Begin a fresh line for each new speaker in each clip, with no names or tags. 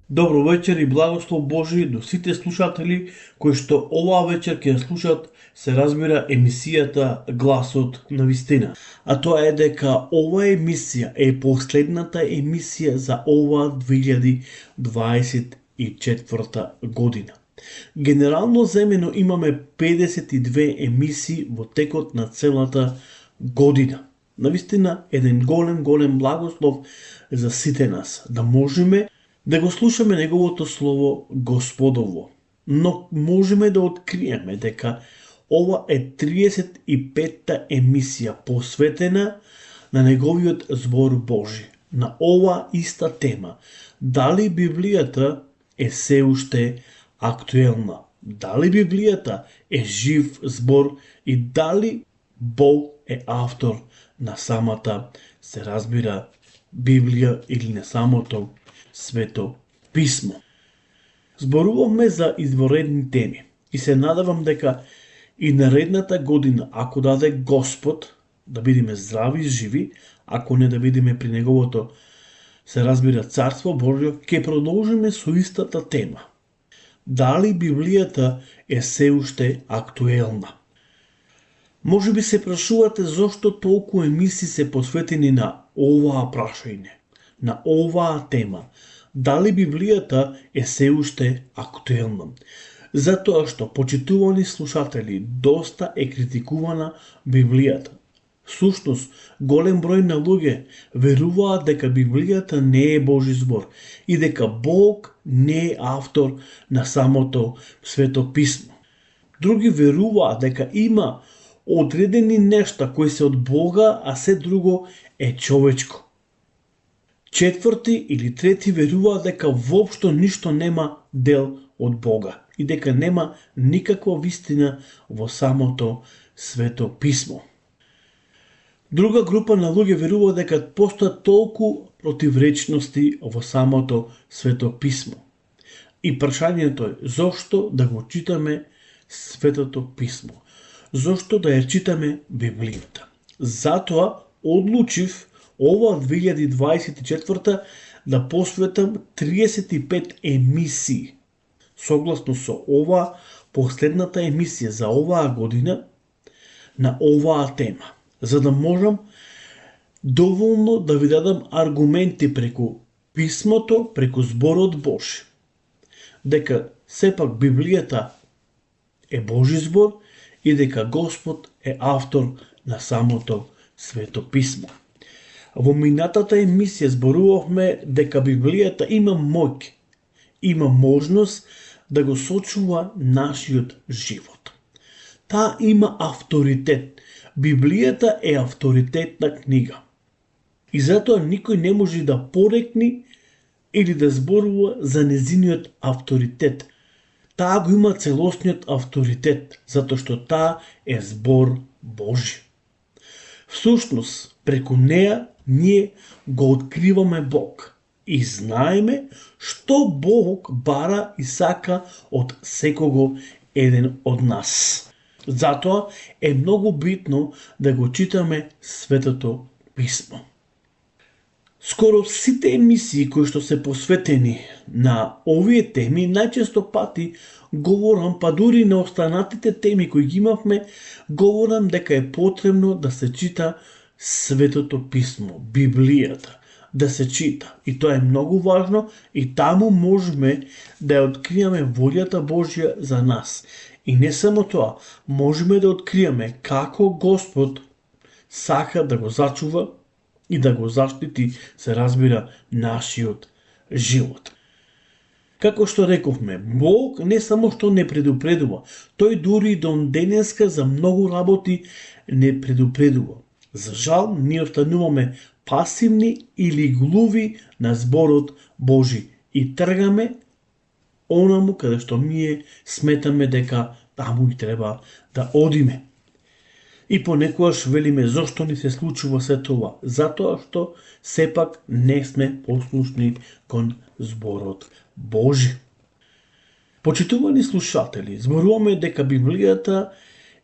Добро вечер и благослов Божи до сите слушатели кои што оваа вечер ќе слушат, се разбира, емисијата Гласот на вистина. А тоа е дека оваа емисија е последната емисија за оваа 2024 година. Генерално земено имаме 52 емисии во текот на целата година. Навистина, еден голем благослов за сите нас, да можеме да го слушаме Неговото Слово Господово. Но можеме да откриеме дека ова е 35-та емисија посветена на Неговиот збор Божи, на ова иста тема. Дали Библијата е се уште актуелна? Дали Библијата е жив збор и дали Бог е автор на самата, се разбира, Библија или на самото Свето писмо. Зборувавме за изворедни теми и се надавам дека и наредната година, ако даде Господ, да бидеме здрави и живи, ако не да бидеме при Неговото, се разбира, Царство Божјо, ќе продолжиме со истата тема. Дали Библијата е се уште актуелна? Може би се прашувате зошто толку емисии се посветени на оваа прашање, на оваа тема. Дали Библијата е се уште актуелна? Затоа што, почитувани слушатели, доста е критикувана Библијата. Всушност, голем број на луѓе веруваат дека Библијата не е Божи збор и дека Бог не е автор на самото Свето писмо. Други веруваат дека има одредени нешта кои се од Бога, а се друго е човечко. Четврти или трети веруваат дека воопшто ништо нема дел од Бога и дека нема никаква вистина во самото Свето писмо. Друга група на луѓе веруваат дека постојат толку противречности во самото Свето писмо. И прашањето е зошто да го читаме Светото писмо? Зошто да ја читаме Библијата? Затоа одлучив ова 2024 да посветам 35 емисии. Согласно со ова последната емисија за оваа година на оваа тема, за да можам доволно да ви дадам аргументи преку писмото, преку зборот Божи, дека сепак Библијата е Божи збор и дека Господ е автор на самото Свето писмо. Во минатата емисија зборувавме дека Библијата има моќ, има можност да го сочува нашиот живот. Таа има авторитет. Библијата е авторитетна книга. И затоа никој не може да порекни или да зборува за незиниот авторитет. Таа го има целосниот авторитет, затоа што таа е збор Божи. Всушност, преку неа ние го откриваме Бог и знаеме што Бог бара и сака од секого еден од нас. Затоа е многу битно да го читаме Светото писмо. Скоро сите емисии кои што се посветени на овие теми, најчесто пати говорам, па дури на останатите теми кои ги имавме, говорам дека е потребно да се чита Светото писмо, Библијата, да се чита. И тоа е многу важно и таму можеме да ја откриеме волјата Божја за нас. И не само тоа, можеме да откриеме како Господ сака да го зачува и да го заштити, се разбира, нашиот живот. Како што рековме, Бог не само што не предупредува, тој дури до денеска за многу работи не предупредува. За жал, ние остануваме пасивни или глуви на зборот Божи и тргаме онаму каде што ние сметаме дека таму и треба да одиме. И понекогаш велиме зошто ни се случува се тоа, затоа што сепак не сме послушни кон зборот Божи. Почитувани слушатели, зборуваме дека Библијата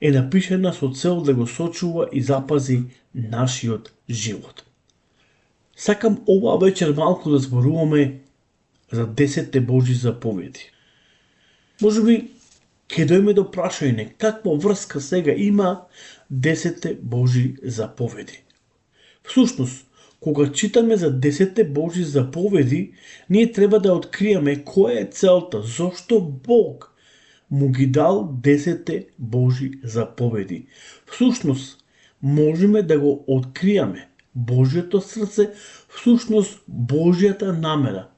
е напишена со цел да го сочува и запази нашиот живот. Сакам оваа вечер малку да зборуваме за 10 Божи заповеди. Можеби ќе дојме до прашање каква врска сега има 10 Божи заповеди. Всушност, кога читаме за 10 Божи заповеди, ние треба да откриеме која е целта, зошто Бог му ги дал 10 Божи заповеди. Всушност, можеме да го откриеме Божјото срце, всушност Божјата намера.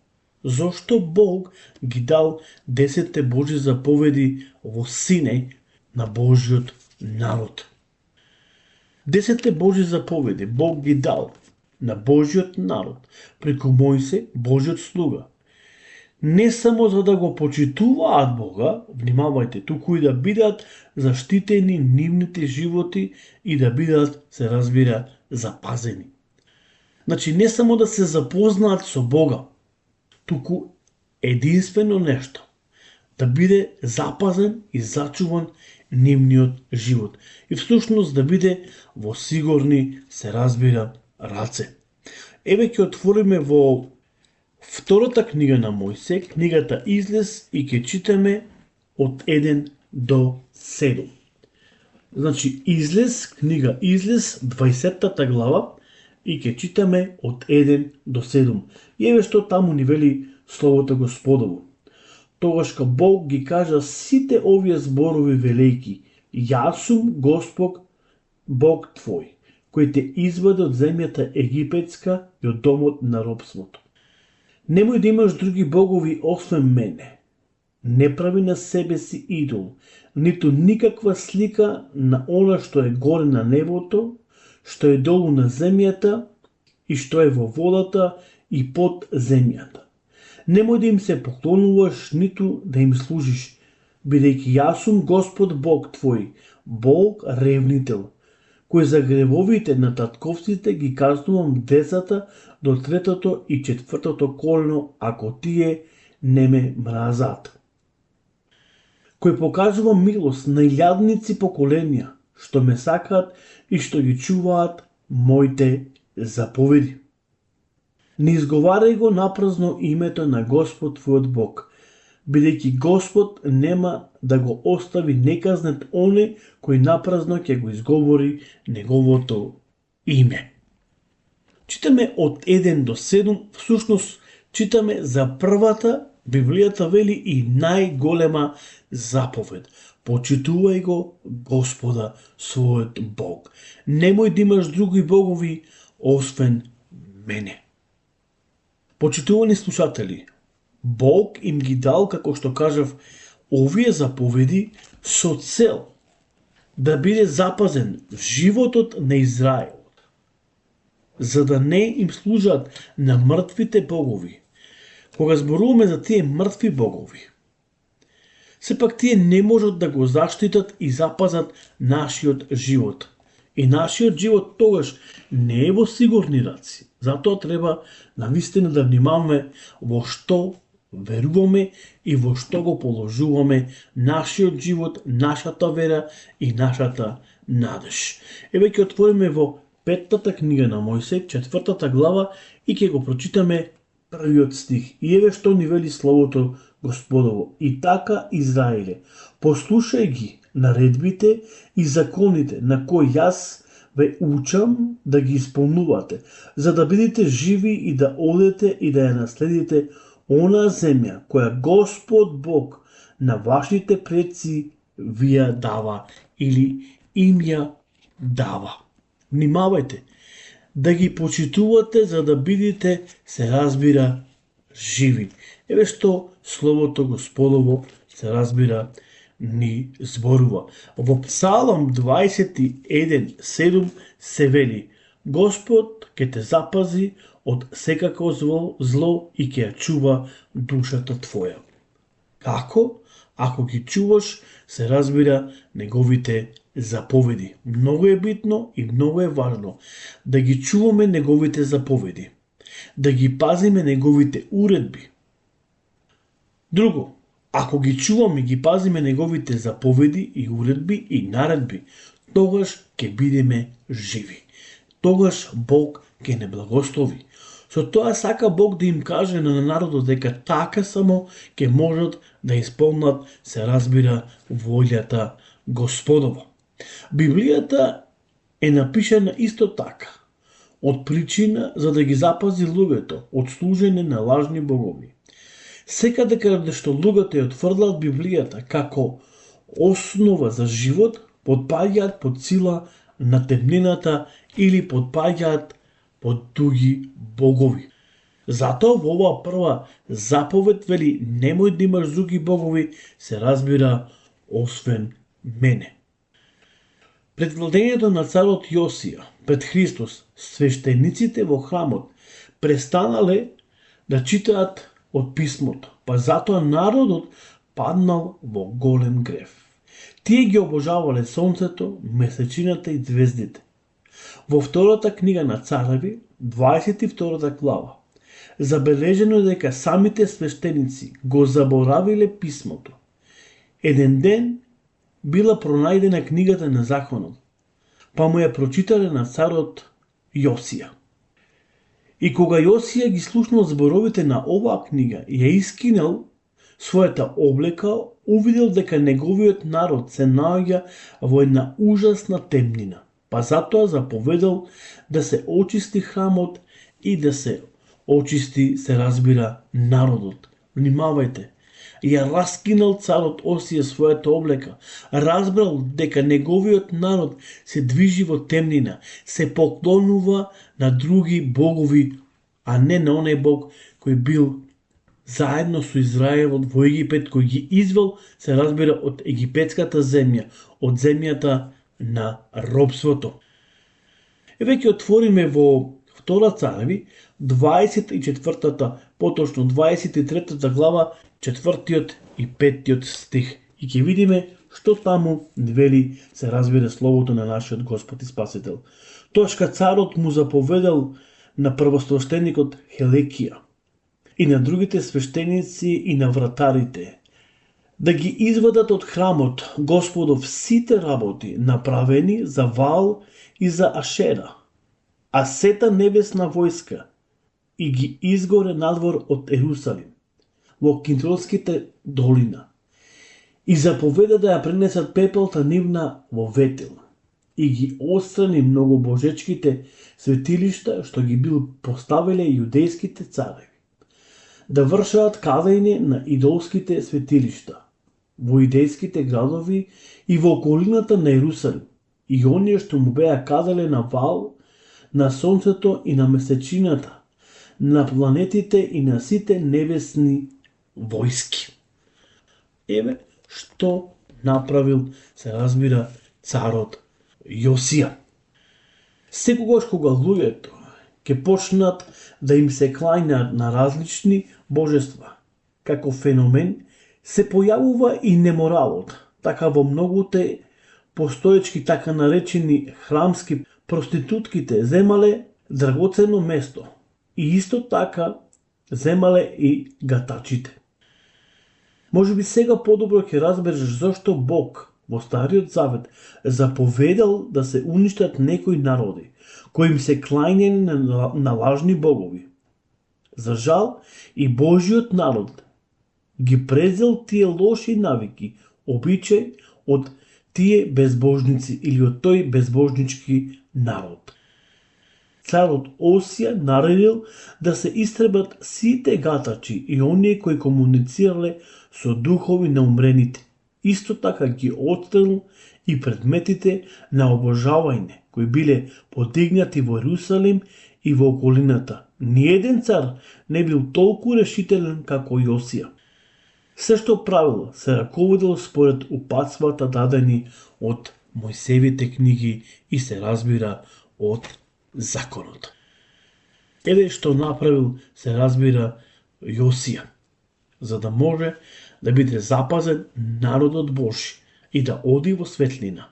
Зошто Бог ги дал 10 Божи заповеди во Сине на Божјиот народ. 10 Божи заповеди Бог ги дал на Божјиот народ преку Мојсе, Божјиот слуга. Не само за да го почитуваат Бога, внимавајте, туку и да бидат заштитени нивните животи и да бидат, се разбира, запазени. Значи, не само да се запознаат со Бога, туку единствено нешто, да биде запазен и зачуван нивниот живот. И всушност да биде во сигурни, се разбира, раце. Еве ќе отвориме во втората книга на Мојсе, книгата Излез, и ќе читаме од 1 до 7. Значи, Излез, книга Излез, 20 глава, и ќе читаме од 1 до 7. И еве што таму ни вели Словото Господово. Тогаш Бог ги кажа сите овие зборови велејки: Јас сум Господ, Бог твој, кој те изведе од земјата египетска и од домот на робството. Немој да имаш други богови освен мене. Не прави на себе си идол, ниту никаква слика на она што е горе на небото, што е долу на земјата и што е во водата и под земјата. Немој да им се поклонуваш, ниту да им служиш, бидејќи јас сум Господ Бог твој, Бог ревнител, кој за гревовите на татковците ги казнувам децата до 3-то и 4-то колено, ако тие не ме мразат. Кој покажува милост на илјадници поколенија, што ме сакаат и што ги чуваат моите заповеди. Не изговарај го напразно името на Господ твојот Бог, бидејќи Господ нема да го остави неказнет оне кој напразно ќе го изговори неговото име. Читаме од 1 до 7, всушност читаме за првата, Библијата вели, и најголема заповед. Почитувај го Господа својот Бог. Немој да имаш други богови освен мене. Почитувани слушатели, Бог им ги дал, како што кажав, овие заповеди со цел да биде запазен животот на Израел, за да не им служат на мртвите богови. Кога зборуваме за тие мртви богови, сепак тие не можат да го заштитат и запазат нашиот живот. И нашиот живот тогаш не е во сигурни раци. Затоа треба навистина да внимаваме во што веруваме и во што го положуваме нашиот живот, нашата вера и нашата надеж. Еве ќе отвориме во 5-та книга на Мојсей, 4-та глава, и ќе го прочитаме првиот стих. И еве што ни вели Словото Господово. И така, Израиле, послушај ги наредбите и законите на кои јас ве учам да ги исполнувате, за да бидете живи и да одете и да ја наследите она земја која Господ Бог на вашите предци ви ја дава или им ја дава. Внимавајте да ги почитувате за да бидете, се разбира, живи. Еве што Словото Господово, се разбира, ни зборува. Во Псалам 21:7 се вели: Господ ќе те запази од секако зло и ќе ја чува душата твоја. Како? Ако ги чуваш, се разбира, неговите заповеди. Многу е битно и многу е важно да ги чуваме неговите заповеди, да ги пазиме неговите уредби. Друго, ако ги чуваме и ги пазиме неговите заповеди и уредби и наредби, тогаш ќе бидеме живи. Тогаш Бог ќе не благослови. Со тоа сака Бог да им каже на народот дека така само ќе можат да исполнат, се разбира, волјата Господова. Библијата е напишана исто така, од причина за да ги запази луѓето од служење на лажни богови. Секаде каде што луѓето ја отфрлаат Библијата како основа за живот, потпаѓаат под сила на темнината или потпаѓаат под други богови. Затоа во оваа прва заповед вели немој да имаш други богови, се разбира, освен мене. Пред владењето на царот Јосија, пред Христос, свештениците во храмот престанале да читаат од писмото, па затоа народот паднал во голем грев. Тие ги обожавале сонцето, месечината и звездите. Во втората книга на Цареви, 22 глава, забележено е дека самите свештеници го заборавиле писмото. Еден ден била пронајдена книгата на законот, па му ја прочитале на царот Јосија. И кога Јосија ги слушнал зборовите на оваа книга и ја искинал својата облека, увидел дека неговиот народ се наоѓа во една ужасна темнина, па затоа заповедал да се очисти храмот и да се очисти, се разбира, народот. Внимавајте, ја раскинал царот Осија својата облека, разбрал дека неговиот народ се движи во темнина, се поклонува на други богови, а не на оној Бог кој бил заедно со Израелот во Египет, кој ги извел, се разбира, од египетската земја, од земјата на робството. Еве ќе отвориме во Втора Цареви, 24-та, поточно 23-та глава, 4-тиот и 5-тиот стих. И ќе видиме што таму вели, се разбира, словото на нашиот Господ и Спасител. Тоашка царот му заповедал на првосвещеникот Хелекија и на другите свештеници и на вратарите да ги извадат од храмот Господов сите работи направени за Ваал и за Ашера, а сета небесна војска и ги изгоре надвор од Ерусалим, во Киндротските долина, и заповеда да ја пренесат пепелта нивна во Ветил, и ги отстрани многобожечките светилишта што ги бил поставиле јудејските цареви, да вршат кадање на идолските светилишта, во идејските градови и во околината на Ерусалим, и оние што му беа кадале на Ваал, на сонцето и на месечината, на планетите и на сите небесни војски. Еве што направил, се разбира, царот Јосија. Секогаш кога луѓето ќе почнат да им се клањаат на различни божества, како феномен, се појавува и неморалот. Така во многуте постоечки така наречени храмски проститутките земале драгоцено место и исто така земале и гатачите. Може би сега подобро ќе разбереш зашто Бог во Стариот Завет заповедал да се уништат некои народи кои им се клањани на лажни богови. За жал и Божиот народ ги презел тие лоши навики, обичај од тие безбожници или од тој безбожнички народ. Царот Осија наредил да се истребат сите гатачи и оние кои комуницирале со духови на умрените. Исто така ги отстрел и предметите на обожавање кои биле подигнати во Ерусалим и во околината. Ниеден цар не бил толку решителен како Јосија. Се што правил се раководил според упатствата дадени од Мојсевите книги и се разбира од законот. Еве што направил, се разбира, Јосија, за да може да биде запазен народот Божи и да оди во светлина.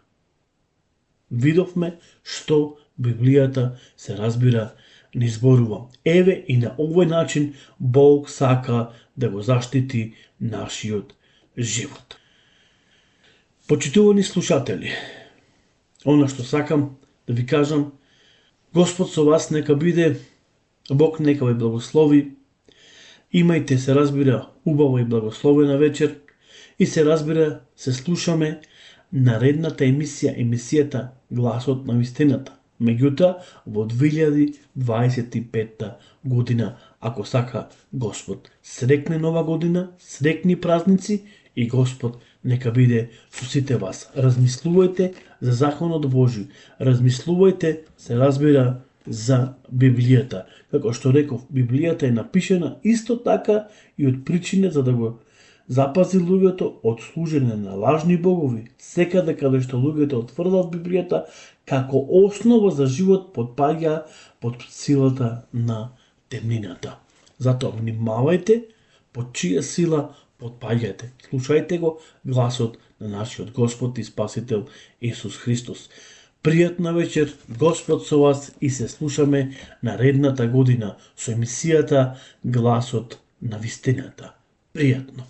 Видовме што Библијата, се разбира, не изборува. Еве и на овој начин Бог сака да го заштити нашиот живот. Почитувани слушатели, она што сакам да ви кажам, Господ со вас нека биде Бог нека ве благослови. Имајте, се разбира, убава и благословена вечер и се разбира, се слушаме наредната емисијата Гласот на вистината. Меѓутоа, во 2025 година, ако сака Господ. Срекне нова година, срекни празници и Господ нека биде со сите вас. Размислувајте за законот Божи. Размислувајте, се разбира, за Библијата. Како што реков, Библијата е напишена исто така и од причина за да го запази луѓето од служење на лажни богови. Секаде каде што луѓето отврдат Библијата, како основа за живот подпаѓа под силата на темнината. Затоа внимавајте под чија сила подпаѓате. Слушајте го гласот на нашиот Господ и Спасител Исус Христос. Пријатна вечер, Господ со вас и се слушаме наредната година со емисијата Гласот на вистината. Пријатно.